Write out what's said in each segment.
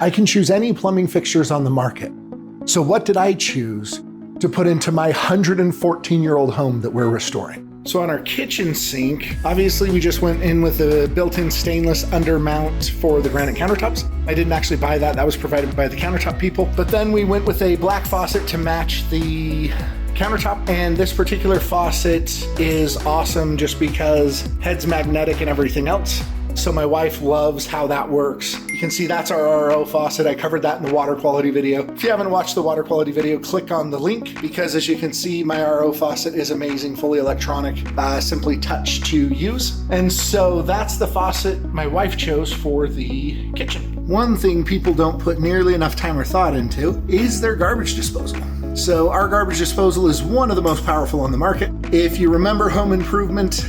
I can choose any plumbing fixtures on the market. So what did I choose to put into my 114-year-old home that we're restoring? So on our kitchen sink, obviously we just went in with a built-in stainless undermount for the granite countertops. I didn't actually buy that, that was provided by the countertop people. But then we went with a black faucet to match the countertop, and this particular faucet is awesome just because head's magnetic and everything else. So my wife loves how that works. You can see that's our RO faucet. I covered that in the water quality video. If you haven't watched the water quality video, click on the link, because as you can see, my RO faucet is amazing, fully electronic, simply touch to use. And so that's the faucet my wife chose for the kitchen. One thing people don't put nearly enough time or thought into is their garbage disposal. So our garbage disposal is one of the most powerful on the market. If you remember Home Improvement,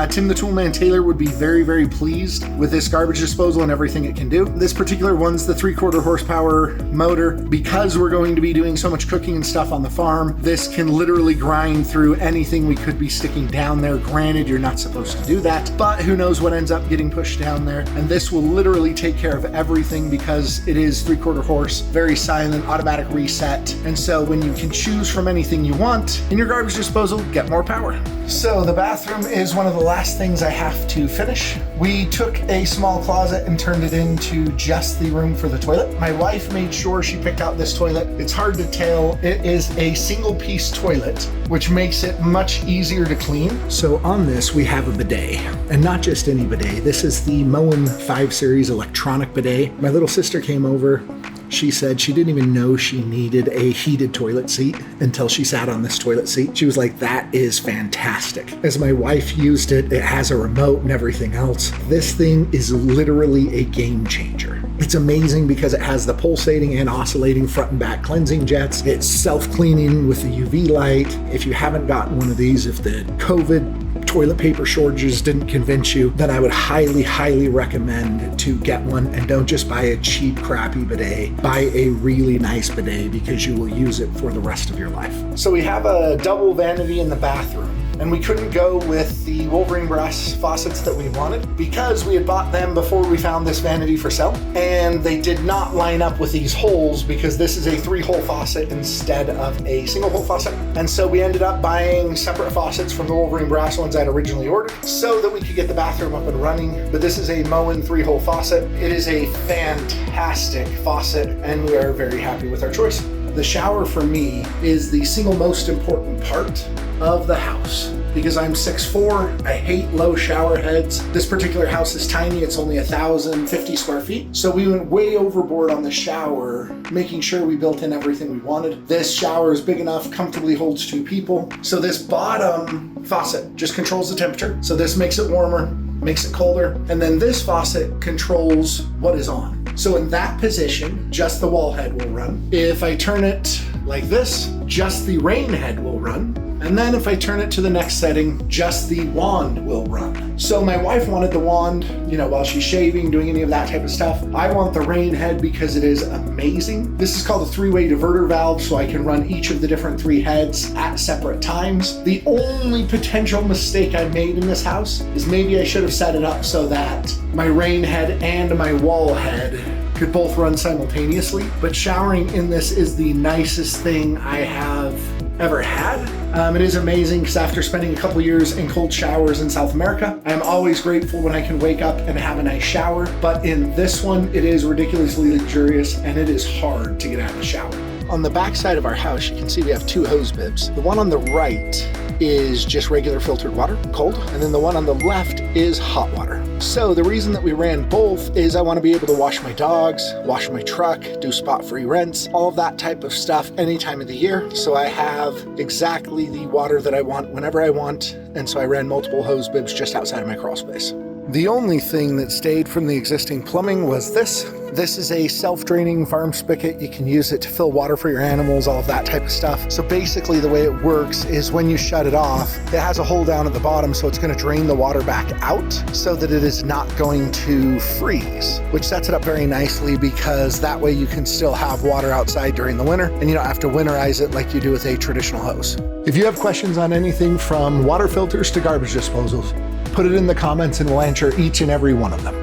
Tim the Toolman Taylor would be very, very pleased with this garbage disposal and everything it can do. This particular one's the 3/4 horsepower motor. Because we're going to be doing so much cooking and stuff on the farm, this can literally grind through anything we could be sticking down there. Granted, you're not supposed to do that, but who knows what ends up getting pushed down there. And this will literally take care of everything because it is 3/4 horse, very silent, automatic reset. And so when you can choose from anything you want in your garbage disposal, get more power. So the bathroom is one of the last things I have to finish. We took a small closet and turned it into just the room for the toilet. My wife made sure she picked out this toilet. It's hard to tell. It is a single piece toilet, which makes it much easier to clean. So on this, we have a bidet, and not just any bidet. This is the Moen 5 Series electronic bidet. My little sister came over. She said she didn't even know she needed a heated toilet seat until she sat on this toilet seat. She was like, that is fantastic. As my wife used it, it has a remote and everything else. This thing is literally a game changer. It's amazing because it has the pulsating and oscillating front and back cleansing jets. It's self-cleaning with the UV light. If you haven't gotten one of these, if the COVID toilet paper shortages didn't convince you, then I would highly, highly recommend to get one, and don't just buy a cheap, crappy bidet. Buy a really nice bidet because you will use it for the rest of your life. So we have a double vanity in the bathroom, and we couldn't go with the Wolverine brass faucets that we wanted because we had bought them before we found this vanity for sale, and they did not line up with these holes because this is a 3-hole faucet instead of a single-hole faucet. And so we ended up buying separate faucets from the Wolverine brass ones I'd originally ordered so that we could get the bathroom up and running. But this is a Moen 3-hole faucet. It is a fantastic faucet, and we are very happy with our choice. The shower for me is the single most important part of the house because I'm 6'4". I hate low shower heads. This particular house is tiny. It's only 1,050 square feet. So we went way overboard on the shower, making sure we built in everything we wanted. This shower is big enough, comfortably holds 2 people. So this bottom faucet just controls the temperature. So this makes it warmer, makes it colder. And then this faucet controls what is on. So in that position, just the wall head will run. If I turn it like this, just the rain head will run. And then if I turn it to the next setting, just the wand will run. So my wife wanted the wand, while she's shaving, doing any of that type of stuff. I want the rain head because it is amazing. This is called a 3-way diverter valve, so I can run each of the different 3 heads at separate times. The only potential mistake I made in this house is maybe I should have set it up so that my rain head and my wall head could both run simultaneously. But showering in this is the nicest thing I have ever had. It is amazing because after spending a couple years in cold showers in South America, I'm always grateful when I can wake up and have a nice shower. But in this one, it is ridiculously luxurious and it is hard to get out of the shower. On the back side of our house, you can see we have 2 hose bibs. The one on the right is just regular filtered water, cold, and then the one on the left is hot water. So the reason that we ran both is I want to be able to wash my dogs, wash my truck, do spot-free rinse, all of that type of stuff any time of the year. So I have exactly the water that I want whenever I want, and so I ran multiple hose bibs just outside of my crawl space. The only thing that stayed from the existing plumbing was this. This is a self-draining farm spigot. You can use it to fill water for your animals, all of that type of stuff. So basically the way it works is when you shut it off, it has a hole down at the bottom, so it's going to drain the water back out so that it is not going to freeze, which sets it up very nicely because that way you can still have water outside during the winter and you don't have to winterize it like you do with a traditional hose. If you have questions on anything from water filters to garbage disposals, put it in the comments and we'll answer each and every one of them.